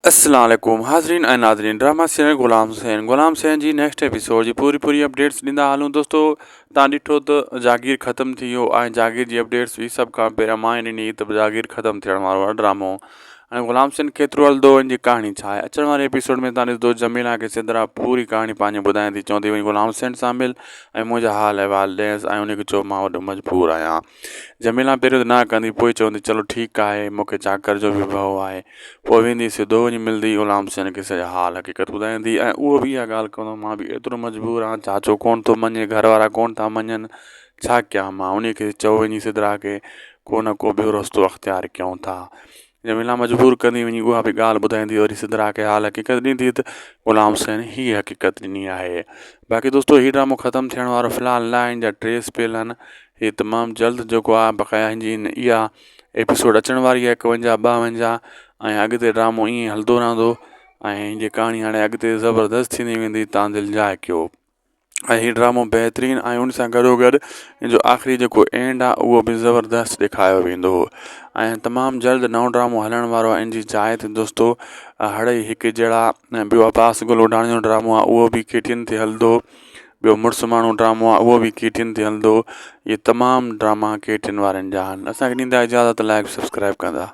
अस्सलाम वालेकुम हाज़रीन ऐं नाज़रीन ड्रामा सीरियल ग़ुलाम हुसैन जी नेक्स्ट एपिसोड जी पूरी अपडेट्स ॾींदा हलूं। दोस्तों तव्हां ॾिठो त जागीर ख़त्म थी वियो ऐं जागीर जी अपडेट्स बि सभु खां पहिरियों मां ॾिनी त जागीर ख़त्म थियण वारो आहे ड्रामो। हाणे ग़ुलाम हुसैन केतिरो हलंदो इन जी कहाणी छा आहे। अचण वारे एपिसोड में तव्हां ॾिसंदो जमीला खे सिदरा पूरी कहाणी पंहिंजी ॿुधाए थी, चवंदी वई ग़ुलाम हुसैन सां मिल ऐं मुंहिंजा हाल अहिवाल ॾियसि ऐं उनखे चयो मां वॾो मजबूर आहियां। जमीला पहिरियों त न कंदी, पोइ चवंदी चलो ठीकु आहे, मूंखे चाकर जो बि भउ आहे। पोइ वेंदी सिधो वञी मिलंदी ग़ुलाम हुसैन खे सॼा हाल हक़ीक़त ॿुधाईंदी ऐं उहो बि इहा ॻाल्हि कंदो मां बि एतिरो मजबूर आहियां, चाचो कोन थो मञे, घर वारा कोन था मञनि, छा कयां मां। उनखे चयो वञी सिदरा खे को न को ॿियो रस्तो अख़्तियार कयूं था। जमीला मजबूर कंदी वञी उहा बि ॻाल्हि ॿुधाईंदी, वरी सिदरा खे हाल हक़ीक़त ॾींदी त ग़ुलाम हुसैन हीअ हक़ीक़त ॾिनी आहे। बाक़ी दोस्तों हीउ ड्रामो ख़त्मु थियण वारो फ़िलहालु न आहे, हिन जा 3 स्पेल आहिनि। हीअ तमामु जल्द जेको आहे बक़ाया हिन जी इहा एपिसोड अचण वारी आहे 51 52 ऐं अॻिते ड्रामो ईअं हलंदो रहंदो ऐं हिन जी कहाणी हाणे अॻिते ज़बरदस्त थींदी वेंदी, तव्हां दिलि जाए कयो। ऐं हीउ ड्रामो बहितरीनु ऐं उन सां गॾोगॾु हिन जो आख़िरी जेको एंड आहे उहो बि ज़बरदस्त ॾेखारियो वेंदो ऐं तमामु जल्द नओं ड्रामो हलण वारो आहे। इन जी जाइ ते दोस्तों हड़ई हिकु जहिड़ा ऐं ॿियो अब्बास गुल उडाणी जो ड्रामो आहे उहो बि KTN ते हलंदो। ॿियो मुड़ुसु माण्हू ड्रामो आहे उहो बि KTN ते हलंदो। इहे तमामु ड्रामा KTN वारनि जा आहिनि। असांखे ॾींदा इजाज़त, लाइक सब्सक्राइब कंदा।